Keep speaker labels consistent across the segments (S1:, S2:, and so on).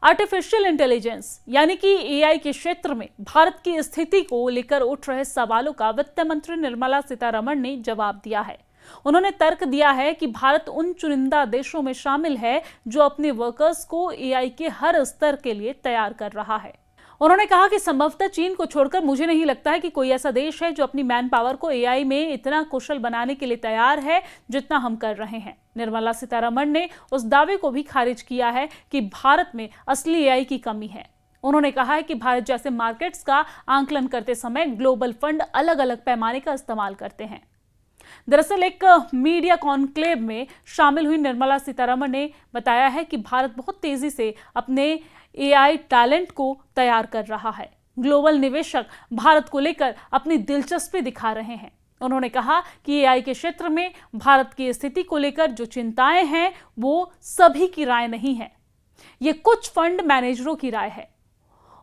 S1: Artificial intelligence यानी कि AI के क्षेत्र में भारत की स्थिति को लेकर उठ रहे सवालों का वित्त मंत्री निर्मला सीतारमण ने जवाब दिया है। उन्होंने तर्क दिया है कि भारत उन चुनिंदा देशों में शामिल है जो अपने वर्कर्स को एआई के हर स्तर के लिए तैयार कर रहा है। उन्होंने कहा कि संभवतः चीन को छोड़कर मुझे नहीं लगता है कि कोई ऐसा देश है जो अपनी मैन पावर को एआई में इतना कुशल बनाने के लिए तैयार है जितना हम कर रहे हैं। निर्मला सीतारमण ने उस दावे को भी खारिज किया है कि भारत में असली एआई की कमी है। उन्होंने कहा है कि भारत जैसे मार्केट्स का आंकलन करते समय ग्लोबल फंड अलग अलग पैमाने का इस्तेमाल करते हैं। दरअसल एक मीडिया कॉन्क्लेव में शामिल हुई निर्मला सीतारमण ने बताया है कि भारत बहुत तेजी से अपने एआई टैलेंट को तैयार कर रहा है। ग्लोबल निवेशक भारत को लेकर अपनी दिलचस्पी दिखा रहे हैं। उन्होंने कहा कि एआई के क्षेत्र में भारत की स्थिति को लेकर जो चिंताएं हैं वो सभी की राय नहीं है, ये कुछ फंड मैनेजरों की राय है।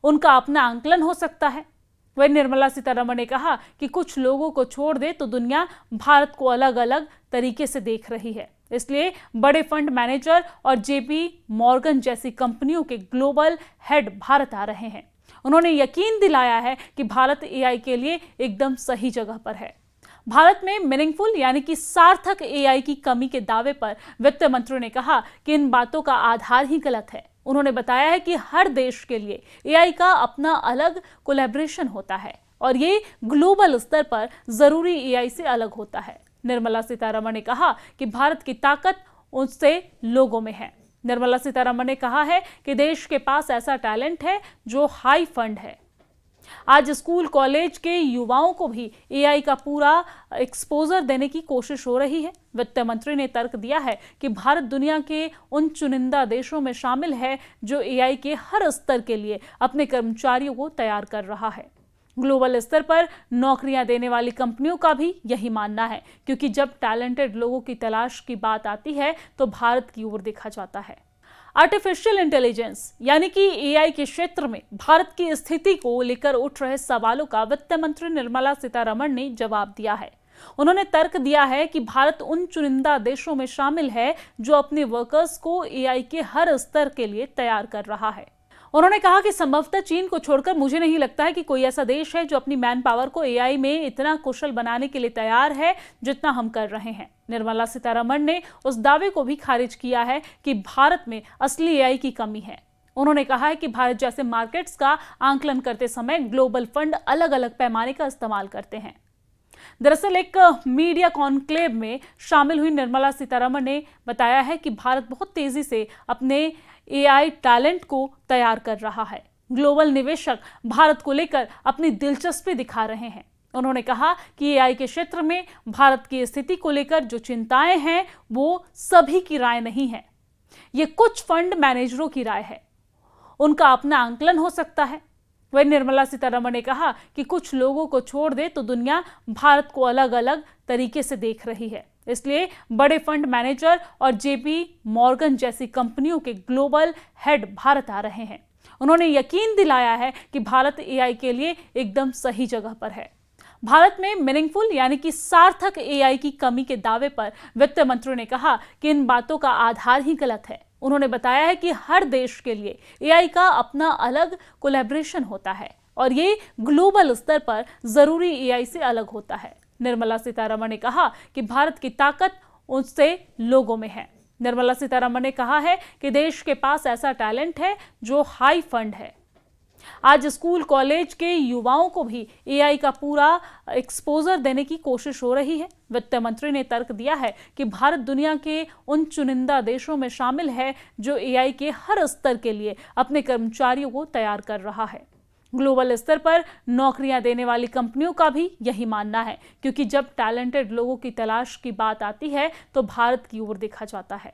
S1: उनका अपना आंकलन हो सकता है। वह निर्मला सीतारमण ने कहा कि कुछ लोगों को छोड़ दे तो दुनिया भारत को अलग अलग तरीके से देख रही है, इसलिए बड़े फंड मैनेजर और जेपी मॉर्गन जैसी कंपनियों के ग्लोबल हेड भारत आ रहे हैं। उन्होंने यकीन दिलाया है कि भारत एआई के लिए एकदम सही जगह पर है। भारत में मीनिंगफुल यानी कि सार्थक एआई की कमी के दावे पर वित्त मंत्री ने कहा कि इन बातों का आधार ही गलत है। उन्होंने बताया है कि हर देश के लिए एआई का अपना अलग कोलैबोरेशन होता है और ये ग्लोबल स्तर पर जरूरी एआई से अलग होता है। निर्मला सीतारमण ने कहा कि भारत की ताकत उससे लोगों में है। निर्मला सीतारमण ने कहा है कि देश के पास ऐसा टैलेंट है जो हाई फंड है। आज स्कूल कॉलेज के युवाओं को भी एआई का पूरा एक्सपोजर देने की कोशिश हो रही है। वित्त मंत्री ने तर्क दिया है कि भारत दुनिया के उन चुनिंदा देशों में शामिल है जो एआई के हर स्तर के लिए अपने कर्मचारियों को तैयार कर रहा है। ग्लोबल स्तर पर नौकरियां देने वाली कंपनियों का भी यही मानना है, क्योंकि जब टैलेंटेड लोगों की तलाश की बात आती है तो भारत की ओर देखा जाता है। आर्टिफिशियल इंटेलिजेंस यानी कि एआई के क्षेत्र में भारत की स्थिति को लेकर उठ रहे सवालों का वित्त मंत्री निर्मला सीतारमण ने जवाब दिया है। उन्होंने तर्क दिया है कि भारत उन चुनिंदा देशों में शामिल है जो अपने वर्कर्स को एआई के हर स्तर के लिए तैयार कर रहा है। उन्होंने कहा कि संभवतः चीन को छोड़कर मुझे नहीं लगता है कि कोई ऐसा देश है जो अपनी मैन पावर को एआई में इतना कुशल बनाने के लिए तैयार है जितना हम कर रहे हैं। निर्मला सीतारमण ने उस दावे को भी खारिज किया है कि भारत में असली एआई की कमी है। उन्होंने कहा है कि भारत जैसे मार्केट्स का आंकलन करते समय ग्लोबल फंड अलग अलग पैमाने का इस्तेमाल करते हैं। दरअसल एक मीडिया कॉन्क्लेव में शामिल हुई निर्मला सीतारमण ने बताया है कि भारत बहुत तेजी से अपने एआई टैलेंट को तैयार कर रहा है। ग्लोबल निवेशक भारत को लेकर अपनी दिलचस्पी दिखा रहे हैं। उन्होंने कहा कि एआई के क्षेत्र में भारत की स्थिति को लेकर जो चिंताएं हैं वो सभी की राय नहीं है, ये कुछ फंड मैनेजरों की राय है। उनका अपना आंकलन हो सकता है। वह निर्मला सीतारमण ने कहा कि कुछ लोगों को छोड़ दे तो दुनिया भारत को अलग अलग तरीके से देख रही है, इसलिए बड़े फंड मैनेजर और जेपी मॉर्गन जैसी कंपनियों के ग्लोबल हेड भारत आ रहे हैं। उन्होंने यकीन दिलाया है कि भारत एआई के लिए एकदम सही जगह पर है। भारत में मीनिंगफुल यानी कि सार्थक एआई की कमी के दावे पर वित्त मंत्री ने कहा कि इन बातों का आधार ही गलत है। उन्होंने बताया है कि हर देश के लिए एआई का अपना अलग कोलैबोरेशन होता है और ये ग्लोबल स्तर पर जरूरी एआई से अलग होता है। निर्मला सीतारमण ने कहा कि भारत की ताकत उससे लोगों में है। निर्मला सीतारमण ने कहा है कि देश के पास ऐसा टैलेंट है जो हाई फंड है। आज स्कूल कॉलेज के युवाओं को भी एआई का पूरा एक्सपोजर देने की कोशिश हो रही है। वित्त मंत्री ने तर्क दिया है कि भारत दुनिया के उन चुनिंदा देशों में शामिल है जो एआई के हर स्तर के लिए अपने कर्मचारियों को तैयार कर रहा है। ग्लोबल स्तर पर नौकरियां देने वाली कंपनियों का भी यही मानना है, क्योंकि जब टैलेंटेड लोगों की तलाश की बात आती है तो भारत की ओर देखा जाता है।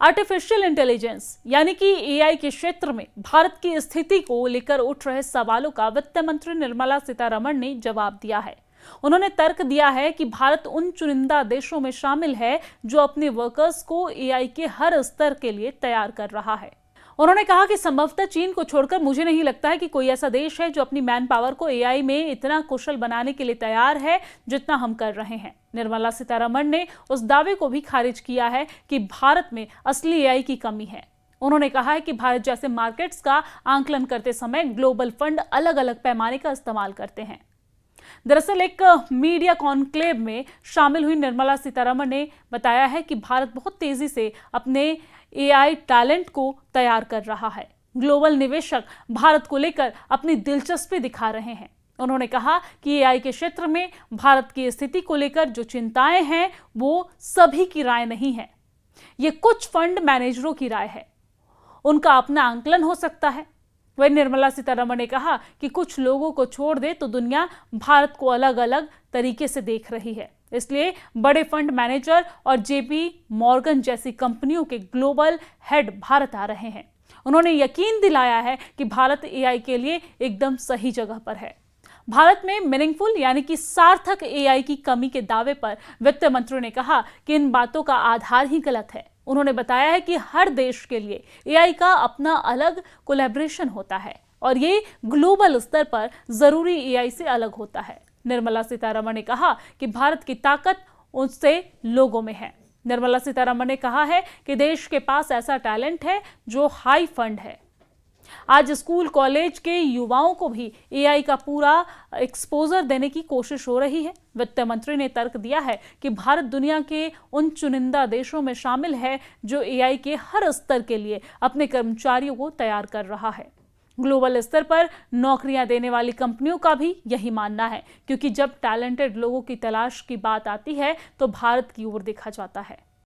S1: आर्टिफिशियल इंटेलिजेंस यानी कि एआई के क्षेत्र में भारत की स्थिति को लेकर उठ रहे सवालों का वित्त मंत्री निर्मला सीतारमण ने जवाब दिया है। उन्होंने तर्क दिया है कि भारत उन चुनिंदा देशों में शामिल है जो अपने वर्कर्स को एआई के हर स्तर के लिए तैयार कर रहा है। उन्होंने कहा कि संभवतः चीन को छोड़कर मुझे नहीं लगता है कि कोई ऐसा देश है जो अपनी मैन पावर को एआई में इतना कुशल बनाने के लिए तैयार है जितना हम कर रहे हैं। निर्मला सीतारमण ने उस दावे को भी खारिज किया है कि भारत में असली एआई की कमी है। उन्होंने कहा है कि भारत जैसे मार्केट्स का आंकलन करते समय ग्लोबल फंड अलग अलग पैमाने का इस्तेमाल करते हैं। दरअसल एक मीडिया कॉन्क्लेव में शामिल हुई निर्मला सीतारमण ने बताया है कि भारत बहुत तेजी से अपने एआई टैलेंट को तैयार कर रहा है। ग्लोबल निवेशक भारत को लेकर अपनी दिलचस्पी दिखा रहे हैं। उन्होंने कहा कि एआई के क्षेत्र में भारत की स्थिति को लेकर जो चिंताएं हैं वो सभी की राय नहीं है, ये कुछ फंड मैनेजरों की राय है, उनका अपना आंकलन हो सकता है। वही निर्मला सीतारमण ने कहा कि कुछ लोगों को छोड़ दे तो दुनिया भारत को अलग अलग तरीके से देख रही है, इसलिए बड़े फंड मैनेजर और जेपी मॉर्गन जैसी कंपनियों के ग्लोबल हेड भारत आ रहे हैं। उन्होंने यकीन दिलाया है कि भारत एआई के लिए एकदम सही जगह पर है। भारत में मीनिंगफुल यानी कि सार्थक एआई की कमी के दावे पर वित्त मंत्री ने कहा कि इन बातों का आधार ही गलत है। उन्होंने बताया है कि हर देश के लिए एआई का अपना अलग कोलैबोरेशन होता है और ये ग्लोबल स्तर पर जरूरी एआई से अलग होता है। निर्मला सीतारमण ने कहा कि भारत की ताकत उससे लोगों में है। निर्मला सीतारमण ने कहा है कि देश के पास ऐसा टैलेंट है जो हाई फंड है। आज स्कूल कॉलेज के युवाओं को भी एआई का पूरा एक्सपोजर देने की कोशिश हो रही है। वित्त मंत्री ने तर्क दिया है कि भारत दुनिया के उन चुनिंदा देशों में शामिल है जो एआई के हर स्तर के लिए अपने कर्मचारियों को तैयार कर रहा है। ग्लोबल स्तर पर नौकरियां देने वाली कंपनियों का भी यही मानना है, क्योंकि जब टैलेंटेड लोगों की तलाश की बात आती है तो भारत की ओर देखा जाता है।